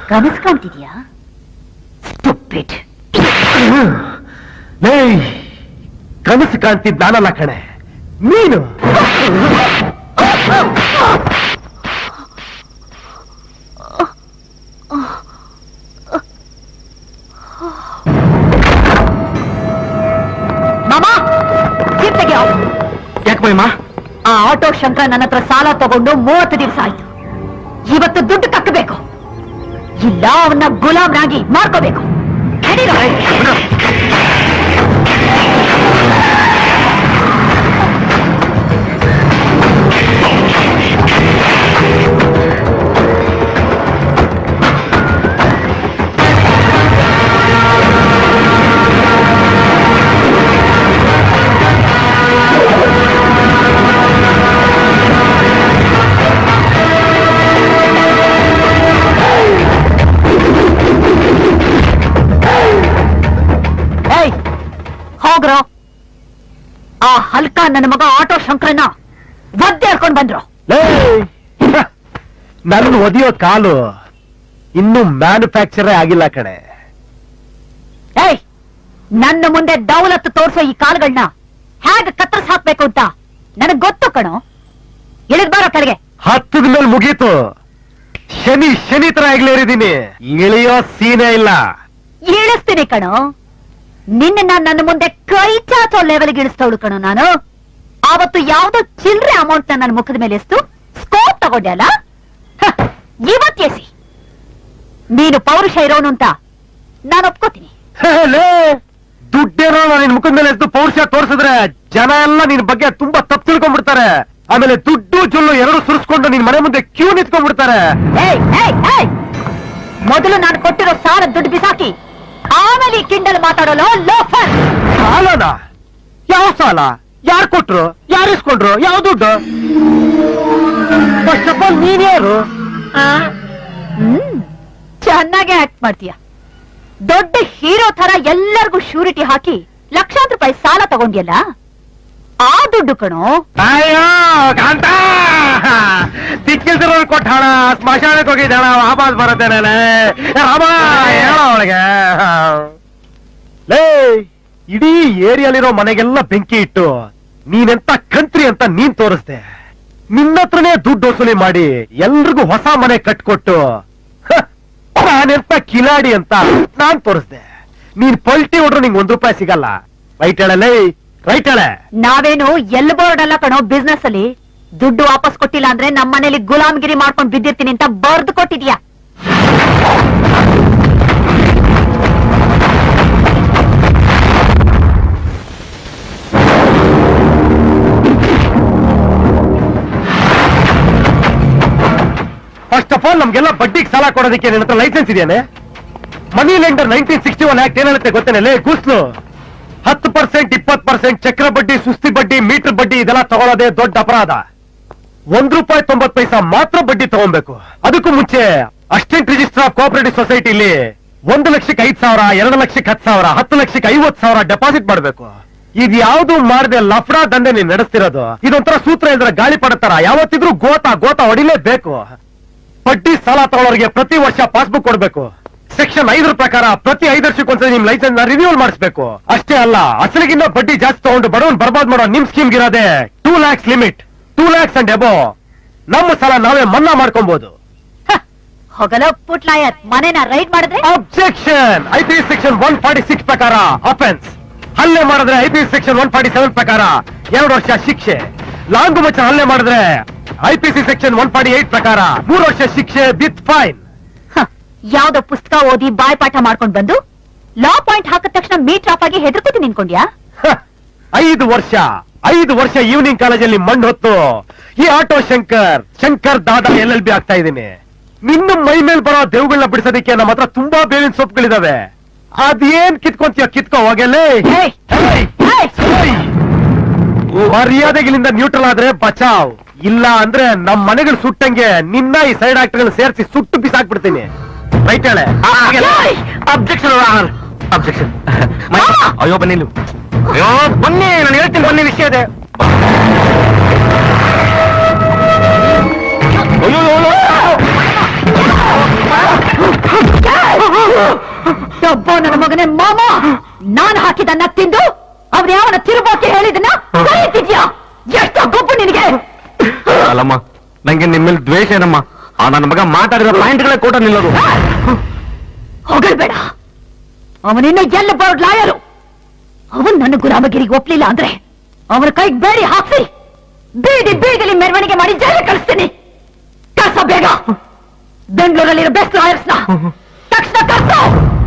ಕನಸು ಕಾಣ್ತಿದ್ಯಾ? ಸ್ಟುಪಿಡ್. ಕನಸು ಕಾಣ್ತಿದ್ ನಾನಲ್ಲ ಕಣೆ, ನೀನು. ಯಾಕಮ್ಮ? ಆ ಆಟೋ ಶಂಕರ ನನ್ನ ಹತ್ರ ಸಾಲ ತಗೊಂಡು 30 ದಿವಸ ಆಯ್ತು. ಇವತ್ತು ದುಡ್ಡು ಕಟ್ಟಬೇಕು, ಇಲ್ಲ ಅವನ್ನ ಗುಲಾಮ್ನಾಗಿ ಮಾಡ್ಕೋಬೇಕು. ಹೋಗ್ರೋ, ಆ ಹಲ್ಕ ನನ್ನ ಮಗ ಆಟೋ ಶಂಕರನ್ನ ಒದ್ದೆ ಹಾಕೊಂಡ್ ಬಂದ್ರು. ನನ್ನ ಒದಿಯೋ ಕಾಲು ಇನ್ನೂ ಮ್ಯಾನುಫ್ಯಾಕ್ಚರೇ ಆಗಿಲ್ಲ ಕಣೆ. ನನ್ನ ಮುಂದೆ ದೌಲತ್ತು ತೋರ್ಸೋ ಈ ಕಾಲುಗಳನ್ನ ಹೇಗೆ ಕತ್ತರಿಸ್ ಹಾಕ್ಬೇಕು ಅಂತ ನನಗ್ ಗೊತ್ತು ಕಣೋ. ಇಳಿದ್ ಬಾರೋ ಕೆಳಗೆ. ಹತ್ತದ ಮೇಲೆ ಮುಗೀತು. ಶನಿ ತರ ಆಗ್ಲೇರಿದ್ದೀನಿ, ಇಳಿಯೋ ಸೀನೆ ಇಲ್ಲ. ಇಳಿಸ್ತೀನಿ ಕಣೋ. ನಿನ್ನ ನನ್ನ ಮುಂದೆ ಕೈ ಚಾಚೋ ಲೆವೆಲ್ಗೆ ಇಳಿಸ್ತವಳು ಕಣೋ ನಾನು. ಆವತ್ತು ಯಾವ್ದೋ ಚಿಲ್ರೆ ಅಮೌಂಟ್ ನನ್ನ ಮುಖದ ಮೇಲೆ ಎಷ್ಟು ಸ್ಕೋಪ್ ತಗೊಂಡೆ ಅಲ್ಲ, ಇವತ್ತು ಎಸಿ. ನೀನು ಪೌರುಷ ಇರೋನು ಅಂತ ನಾನು ಒಪ್ಕೋತೀನಿ. ದುಡ್ಡೇನೋ ನಿನ್ ಮುಖದ ಮೇಲೆ ಎಷ್ಟು ಪೌರುಷ ತೋರಿಸಿದ್ರೆ ಜನ ಎಲ್ಲ ನಿನ್ ಬಗ್ಗೆ ತುಂಬಾ ತಪ್ಪು ತಿಳ್ಕೊಂಡ್ಬಿಡ್ತಾರೆ. ಆಮೇಲೆ ದುಡ್ಡು ಜೊಲ್ಲು ಎರಡು ಸುರಿಸ್ಕೊಂಡು ನಿನ್ ಮನೆ ಮುಂದೆ ಕ್ಯೂ ನಿಂತ್ಕೊಂಡ್ಬಿಡ್ತಾರೆ. ಮೊದಲು ನಾನು ಕೊಟ್ಟಿರೋ ಸಾಲ ದುಡ್ಡು ಬಿಸಾಕಿ ಆಮೇಲೆ ಕಿಂಡಲ್ ಮಾತಾಡೋಲ್ಲ. ಲೋಫರ್. ಸಾಲನ? ಯಾವ ಸಾಲ? ಯಾರು ಕೊಟ್ರು? ಯಾರು ಇಸ್ಕೊಂಡ್ರು? ಯಾವ ದುಡ್ಡು? ಫಸ್ಟ್ ಆಫ್ ಆಲ್ ನೀನ್ ಯಾರು? ಚೆನ್ನಾಗೆ ಆಕ್ಟ್ ಮಾಡ್ತೀಯ. ದೊಡ್ಡ ಹೀರೋ ತರ ಎಲ್ಲರಿಗೂ ಶ್ಯೂರಿಟಿ ಹಾಕಿ ಲಕ್ಷಾಂತರ ರೂಪಾಯಿ ಸಾಲ ತಗೊಂಡ್ಯಲ್ಲ, ಆ ದುಡ್ಡು ಕಣೋ. ಅಯ್ಯೋ ಕಾಂತ, ತಿಕ್ಕಿಲ್ದಿರೋ ಕೊಟ್ಟ ಹಣ ಸ್ಮಶಾನಕ್ಕೆ ಹೋಗಿದ್ದ ಹಣ ವಾಪಸ್ ಬರುತ್ತೇನೆ. ರಾಮ ಹೇಳೋ ಅವಳಿಗೆ. ಲೇ, ಇಡೀ ಏರಿಯಾಲಿರೋ ಮನೆಗೆಲ್ಲ ಬೆಂಕಿ ಇಟ್ಟು ನೀನೆಂತ ಕಂತ್ರಿ ಅಂತ ನೀನ್ ತೋರಿಸ್ದೆ. ನಿನ್ನತ್ರನೇ ದುಡ್ಡು ವಸೂಲಿ ಮಾಡಿ ಎಲ್ರಿಗೂ ಹೊಸ ಮನೆ ಕಟ್ಕೊಟ್ಟು ನಾನೆಂತ ಕಿಲಾಡಿ ಅಂತ ನಾನ್ ತೋರಿಸ್ದೆ. ನೀನ್ ಪಲ್ಟಿ ಹೊಡ್ರು ನಿಂಗೆ ₹1 ಸಿಗಲ್ಲ. ರೈಟ್ ಹೇಳಲೇ, ರೈಟ್ ಹೇಳ. ನಾವೇನು ಎಲ್ ಬೋರ್ಡ್ ಅಲ್ಲ ಕಣೋ. ಬಿಸ್ನೆಸ್ ಅಲ್ಲಿ ದುಡ್ಡು ವಾಪಸ್ ಕೊಟ್ಟಿಲ್ಲ ಅಂದ್ರೆ ನಮ್ಮ ಮನೇಲಿ ಗುಲಾಮ್ಗಿರಿ ಮಾಡ್ಕೊಂಡು ಬಿದ್ದಿರ್ತೀನಿ ಅಂತ ಬರ್ದು ಕೊಟ್ಟಿದ್ಯಾ. ಫಸ್ಟ್ ಆಫ್ ಆಲ್ ನಮ್ಗೆಲ್ಲ ಬಡ್ಡಿಗೆ ಸಾಲ ಕೊಡೋದಕ್ಕೆ ನಿನ್ನ ಹತ್ರ ಲೈಸೆನ್ಸ್ ಇದೆಯಾನೆ? ಮನಿ ಲೆಂಡರ್ 1961 ಆಕ್ಟ್ ಏನ್ ಹೇಳುತ್ತೆ ಗೊತ್ತೇನೆ? ಕೂಸ್ಲು 10%, 20% ಚಕ್ರ ಬಡ್ಡಿ, ಸುಸ್ತಿ ಬಡ್ಡಿ, ಮೀಟರ್ ಬಡ್ಡಿ ಇದೆಲ್ಲ ತಗೊಳ್ಳೋದೇ ದೊಡ್ಡ ಅಪರಾಧ. ₹1.90 ಮಾತ್ರ ಬಡ್ಡಿ ತಗೊಬೇಕು. ಅದಕ್ಕೂ ಮುಂಚೆ ಅಸಿಸ್ಟೆಂಟ್ ರಿಜಿಸ್ಟರ್ ಆಫ್ ಕೋಆಪರೇಟಿವ್ ಸೊಸೈಟಿಲಿ 1 ಲಕ್ಷಕ್ಕೆ 5,000, 2 ಲಕ್ಷಕ್ಕೆ 10,000, 10 ಲಕ್ಷಕ್ಕೆ 50,000 ಡೆಪಾಸಿಟ್ ಮಾಡ್ಬೇಕು. ಇದು ಯಾವ್ದು ಮಾಡದೆ ಲಫ್ಡಾ ದಂಧೆ ನೀನ್ ನಡೆಸ್ತಿರೋದು. ಇದೊಂಥರ ಸೂತ್ರ ಇಲ್ದ್ರೆ ಗಾಳಿ ಪಡತಾರ. ಯಾವತ್ತಿದ್ರೂ ಗೋತಾ ಹೊಡಿಲೇಬೇಕು. ಬಡ್ಡಿ ಸಾಲ ತಗೊಳ್ಳೋರಿಗೆ ಪ್ರತಿ ವರ್ಷ ಪಾಸ್ಬುಕ್ ಕೊಡ್ಬೇಕು. ಸೆಕ್ಷನ್ 5 ಪ್ರಕಾರ ಪ್ರತಿ 5 ವರ್ಷಕ್ಕೊಂದ್ಸರಿ ನಿಮ್ ಲೈಸೆನ್ಸ್ ನ ರಿನ್ಯೂವಲ್ ಮಾಡಿಸ್ಬೇಕು. ಅಷ್ಟೇ ಅಲ್ಲ, ಅಸಲಿಗಿನ್ನ ಬಡ್ಡಿ ಜಾಸ್ತಿ ತಗೊಂಡು ಬಡವನ್ ಬರ್ಬಾದ್ ಮಾಡೋ ನಿಮ್ ಸ್ಕೀಮ್ ಇರೋದೇ 2 lakhs ಲಿಮಿಟ್. 2 lakhs ಅಂಡ್ ಅಬೋ ನಮ್ಮ ಸಾಲ ನಾವೇ ಮನ್ನಾ ಮಾಡ್ಕೊಬಹುದು. ಹೋಗಲೋ ಪುಟ್ಲಾಯರ್, ಮನೆನ ರೈಡ್ ಮಾಡಿದ್ರೆ ಅಬ್ಜೆಕ್ಷನ್. IPC ಸೆಕ್ಷನ್ 146 ಪ್ರಕಾರ ಅಫೆನ್ಸ್. ಹಲ್ಲೆ ಮಾಡಿದ್ರೆ IPC ಸೆಕ್ಷನ್ 147 ಪ್ರಕಾರ 2 ವರ್ಷ ಶಿಕ್ಷೆ. ಲಾಂಗು ಮಚ್ಚ ಹಲ್ಲೆ ಮಾಡಿದ್ರೆ IPC ಸೆಕ್ಷನ್ 148 ಪ್ರಕಾರ 3 ವರ್ಷ ಶಿಕ್ಷೆ ವಿತ್ ಫೈನ್. ಯಾವ್ದೋ ಪುಸ್ತಕ ಓದಿ ಬಾಯ್ಪಾಠ ಮಾಡ್ಕೊಂಡ್ ಬಂದು ಲಾ ಪಾಯಿಂಟ್ ಹಾಕಿದ ತಕ್ಷಣ ಮೀಟರ್ ಆಫ್ ಆಗಿ ಹೆದರ್ಕೋತಿ ನಿನ್ಕೊಂಡ್ಯಾ? 5 ವರ್ಷ ಈವ್ನಿಂಗ್ ಕಾಲೇಜಲ್ಲಿ ಮಣ್ಣು ಹೊತ್ತು ಈ ಆಟೋ ಶಂಕರ್ ದಾದಾ LLB ಆಗ್ತಾ ಇದ್ದೀನಿ. ನಿನ್ನ ಮೈ ಮೇಲೆ ಬರೋ ದೇವುಗಳನ್ನ ಬಿಡಿಸೋದಕ್ಕೆ ನಮ್ಮ ಹತ್ರ ತುಂಬಾ ಬೇವಿನ ಸೊಪ್ಪುಗಳಿದಾವೆ. ಅದೇನ್ ಕಿತ್ಕೊಂತೀಯ ಕಿತ್ಕೋ ಹೋಗಲೇ. ಮರ್ಯಾದೆಗಳಿಂದ ನ್ಯೂಟ್ರಲ್ ಆದ್ರೆ ಬಚಾವ್, ಇಲ್ಲ ಅಂದ್ರೆ ನಮ್ ಮನೆಗಳು ಸುಟ್ಟಂಗೆ ನಿನ್ನ ಈ ಸೈಡ್ ಆಕ್ಟರ್ಗಳು ಸೇರಿಸಿ ಸುಟ್ಟು ಬಿಸಾಕ್ಬಿಡ್ತೀನಿ. ರೈಟ್ ಹೇಳೆ. Objection objection. ಅಯ್ಯೋ ಬನ್ನಿ, ಅಯ್ಯೋ ಬನ್ನಿ, ನಾನು ಹೇಳ್ತೀನಿ ಬನ್ನಿ, ವಿಷಯ ಇದೆ. ಅಯ್ಯೋ ಡಬ್ಬ ನನ್ನ ಮಗನೇ ಮಾಮ, ನಾನು ಹಾಕಿದನ್ನ ತಿಂದು ಅವ್ರು ಯಾವನ ತಿರುಬೋಕೆ ಹೇಳಿದನ್ನ ಕರೀತಿದ್ಯಾ? ಎಷ್ಟು ಗೊಬ್ಬು ನಿನಗೆ? ಅಲ್ಲಮ್ಮ, ನಂಗೆ ನಿಮ್ಮಲ್ಲಿ ದ್ವೇಷ ಏನಮ್ಮ. ಆ ನನ್ನ ಮಗ ಮಾತಾಡಿರೋ ಪಾಯಿಂಟ್ಗಳೇ ಕೂಡ ನಿಲ್ಲೋದು. ಹೊಗಳ್ಬೇಡ. ಅವನಿನ್ನು ಎಲ್ಲ ಬರೋಡ್ ಲಾಯರು. ಅವನ್ ನನ್ನ ಗುಲಾಮಗಿರಿಗೆ ಒಪ್ಲಿಲ್ಲ ಅಂದ್ರೆ ಅವನ ಕೈಗೆ ಬೇಡಿ ಹಾಕ್ಸಿ ಬೀದಿ ಬೀದಿಲಿ ಮೆರವಣಿಗೆ ಮಾಡಿ ಜೈಲಿಗೆ ಕಳಿಸ್ತೀನಿ. ಕಳ್ಸ ಬೇಗ. ಬೆಂಗಳೂರಲ್ಲಿರೋ ಬೆಸ್ಟ್ ಲಾಯರ್ಸ್ನ ತಕ್ಷಣ ಕಳ್ಸೋ.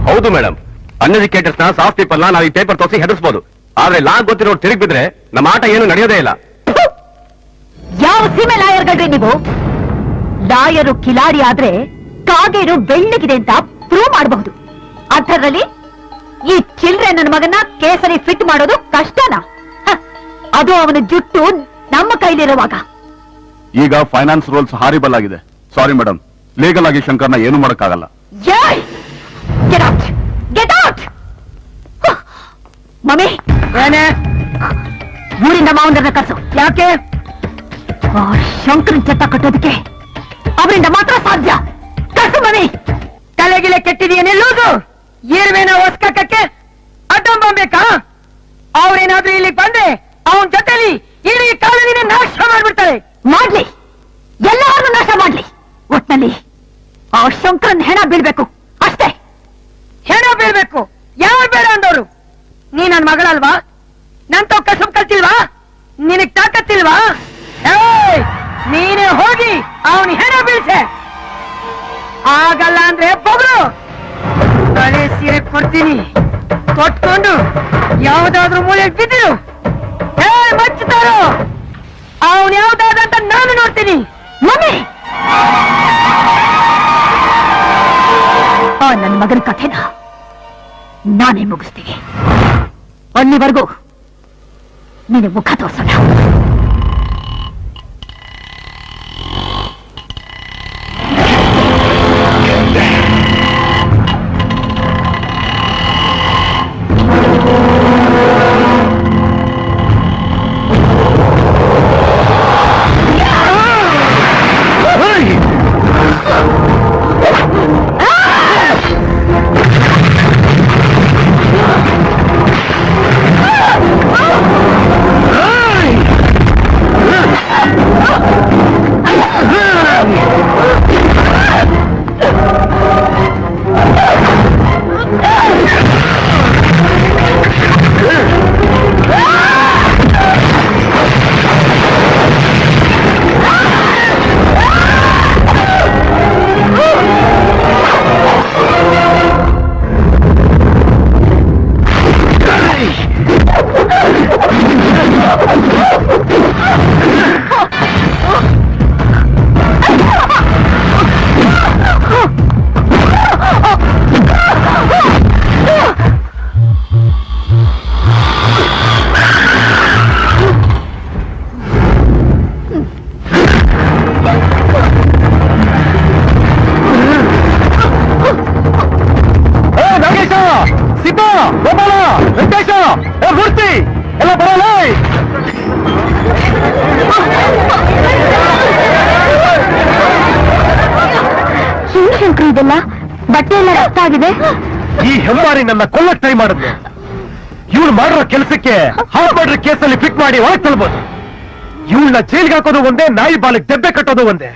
ಹೌದು ಮೇಡಮ್, ಅನ್ಎಜುಕೇಟರ್ಸ್ ನ ಸಾಫ್ಟ್ ಪೀಪಲ್ ನ ನಾವು ಈ ಪೇಪರ್ ತೋರಿಸಿ ಹೆದರ್ಸ್ಬೋದು. ಆದ್ರೆ ಲಾ ಗೊತ್ತಿರೋ ತಿರುಗಿ ಬಿದ್ರೆ ನಮ್ಮ ಆಟ ಏನು ನಡೆಯೋದೇ ಇಲ್ಲ. ಯಾವ ಸೀಮೆ ಲಾಯರ್ಗಳ್ರಿ ನೀವು? ಲಾಯರು ಕಿಲಾಡಿ ಆದ್ರೆ ಕಾಗೇರು ಬೆಳ್ಳಗಿದೆ ಅಂತ ಪ್ರೂವ್ ಮಾಡಬಹುದು. ಅಂಥದ್ರಲ್ಲಿ ಈ ಚಿಲ್ಡ್ರೆ ನನ್ನ ಮಗನ ಕೇಸರಿ ಫಿಟ್ ಮಾಡೋದು ಕಷ್ಟನಾ? ಅದು ಅವನ ಜುಟ್ಟು ನಮ್ಮ ಕೈಲಿರುವಾಗ. ಈಗ ಫೈನಾನ್ಸ್ ರೂಲ್ಸ್ ಹಾರಿಬಲ್ ಆಗಿದೆ. ಸಾರಿ ಮೇಡಮ್, ಲೀಗಲ್ ಆಗಿ ಶಂಕರ್ನ ಏನು ಮಾಡಕ್ಕಾಗಲ್ಲ. ಮಮ್ಮಿ, ಏನೇ ಊರಿಂದ ಮಾವಂದ್ರನ್ನ ಕರ್ಸು. ಯಾಕೆ? ಶಂಕರನ್ ಚಟ್ಟ ಕಟ್ಟೋದಕ್ಕೆ ಅವರಿಂದ ಮಾತ್ರ ಸಾಧ್ಯ. ಕರ್ಸು ಮಮ್ಮಿ. ತಲೆಗಿಲೆ ಕೆಟ್ಟಿದೆಯೇನೆಲ್ಲೋದು? ಏರ್ವೇನ ಹೊಸ್ಕಕ್ಕೆ ಅಡ್ಡಂಬಬೇಕಾ? ಅವ್ರೇನಾದ್ರೂ ಇಲ್ಲಿ ಬಂದ್ರೆ ಅವನ ಜೊತೆಲಿ ಇಡೀ ಕಾಲದಿನ ನಾಶ ಮಾಡ್ಬಿಡ್ತಾರೆ. ಮಾಡ್ಲಿ, ಎಲ್ಲಾರನ್ನೂ ನಾಶ ಮಾಡ್ಲಿ. ಒಟ್ನಲ್ಲಿ ಆ ಶಂಕರನ್ ಹೆಣ ಬೀಳ್ಬೇಕು ಅಷ್ಟೇ. ಹೆಣ ಬೀಳ್ಬೇಕು. ಯಾರು ಬೇಡ ಅಂದವರು? ನೀ ನನ್ ಮಗಳಲ್ವಾ? ನನ್ ತೋ ಕಸಬ್ ಕಲ್ತಿಲ್ವಾ? ನಿನಗ್ ತಾಕತ್ತಿಲ್ವಾ? ನೀನೇ ಹೋಗಿ ಅವನ ಹೆಣ ಬೀಳ್ಸೆ. ಆಗಲ್ಲ ಅಂದ್ರೆ ಬೊಗಳು ತಲೆ ಸೀರೆ ಕೊಡ್ತೀನಿ. ಕೊಟ್ಕೊಂಡು ಯಾವ್ದಾದ್ರೂ ಮೂಲೆ ಬಿದ್ದಿರು. ಮಚ್ಚುತ್ತಾರೋ ಅವನ್ ಯಾವ್ದಾದಂತ ನಾನು ನೋಡ್ತೀನಿ. ಮಮ್ಮಿ, ನನ್ನ ಮಗನ ಕಥೆನ ನಾನೇ ಮುಗಿಸ್ತೀನಿ. ಅಲ್ಲಿವರೆಗೂ ನೀನು ಮುಖ ತೋರ್ಸಲ್ಲ. ಇದೆಲ್ಲ ಬಟ್ಟೆ ಎಲ್ಲ ರಕ್ತ ಆಗಿದೆ. ಈ ಹೆಮ್ಮಾರಿ ನನ್ನ ಕೊಲ್ಲಕ್ ಟ್ರೈ ಮಾಡಿದ್ಲು. ಇವಳು ಮಾಡಿರೋ ಕೆಲಸಕ್ಕೆ ಹಾಫ್ ಮರ್ಡರ್ ಕೇಸಲ್ಲಿ ಫಿಟ್ ಮಾಡಿ ಒಳಗ್ ತಳ್ಬೋದು. ಇವಳನ್ನ ಜೈಲ್ಗೆ ಹಾಕೋದು ಒಂದೇ, ನಾಯಿ ಬಾಲಿಗೆ ದೆಬ್ಬೆ ಕಟ್ಟೋದು ಒಂದೇ.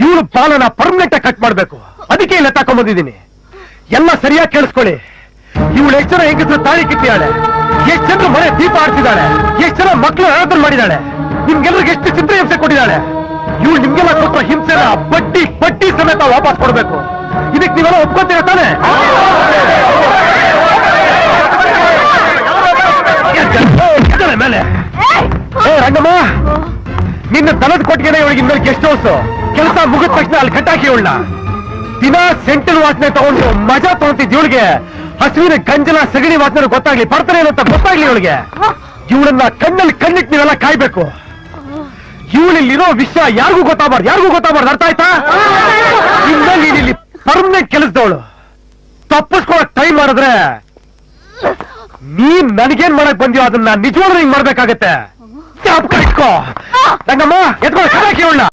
ಇವಳು ಬಾಲನ ಪರ್ಮನೆಂಟ್ ಆಗಿ ಕಟ್ ಮಾಡ್ಬೇಕು. ಅದಕ್ಕೆ ಇಲ್ಲ ತಕೊಂಡ್ಬಂದಿದ್ದೀನಿ. ಎಲ್ಲ ಸರಿಯಾಗಿ ಕೇಳಿಸ್ಕೊಳ್ಳಿ. ಇವಳು ಎಷ್ಟು ಜನ ಹೆಂಗಸರು ತಾಳಿ ಕಿತ್ತಿದ್ದಾಳೆ, ಎಷ್ಟು ಜನರು ಮನೆ ದೀಪ ಆಡ್ತಿದ್ದಾಳೆ, ಎಷ್ಟು ಜನ ಮಕ್ಕಳು ಆರಾಧನೆ ಮಾಡಿದ್ದಾಳೆ, ನಿಮ್ಗೆಲ್ರಿಗೆ ಎಷ್ಟು ಚಿತ್ರ ಹಿಂಸೆ ಕೊಟ್ಟಿದ್ದಾಳೆ. ಇವಳು ನಿಮ್ಗೆಲ್ಲ ಕೊಟ್ಟ ಹಿಂಸೆನ ಬಡ್ಡಿ ಬಡ್ಡಿ ಸಮೇತ ವಾಪಸ್ ಕೊಡ್ಬೇಕು. ಇದಕ್ಕೆ ನೀವೆಲ್ಲ ಒಪ್ಕೊಂತೀರ ತಾನೆ? ಮೇಲೆ ರಂಗಮ್ಮ, ನಿನ್ನ ತಲದ ಕೊಟ್ಟಿಗೆನೆ ಇವಳಿಗೆ ಇನ್ನೊಂದು ಗೆಸ್ಟ್ ಹೌಸ್. ಕೆಲಸ ಮುಗಿದ ತಕ್ಷಣ ಅಲ್ಲಿ ಕಟ್ಟಾಕಿ ಇವಳನ್ನ. ದಿನ ಸೆಂಟಲ್ ವಾಸನೆ ತಗೊಂಡು ಮಜಾ ತಗೊಂತಿದ್ ಇವಳಿಗೆ ಹಸುವಿನ ಗಂಜಲ ಸಗಣಿ ವಾಸನೆ ಗೊತ್ತಾಗ್ಲಿ, ಬರ್ತಾರೆ ಅಂತ ಗೊತ್ತಾಗ್ಲಿ ಇವಳಿಗೆ. ಇವಳನ್ನ ಕಣ್ಣಲ್ಲಿ ಕಣ್ಣಿಟ್ಟು ನೀವೆಲ್ಲ ಕಾಯ್ಬೇಕು. ಇವಳಲ್ಲಿರೋ ವಿಷಯ ಯಾರಿಗೂ ಗೊತ್ತಾಗಬಾರ್ದು. ಅರ್ಥ ಆಯ್ತಾ? ಇನ್ನು ನೀನಿಲ್ಲಿ ಪರ್ಮನೆಂಟ್ ಕೆಲಸದವಳು. ತಪ್ಪಿಸ್ಕೊಳಕ್ ಟ್ರೈ ಮಾಡಿದ್ರೆ ನೀನ್ ನನಗೇನ್ ಮಾಡಕ್ ಬಂದಿಯೋ ಅದನ್ನ ನಿಜವಾಗ್ಲೂ ಹಿಂಗ್ ಮಾಡ್ಬೇಕಾಗತ್ತೆ. ರಂಗಮ್ಮ ಎತ್ಕೊಂಡು ಇವಳನ್ನ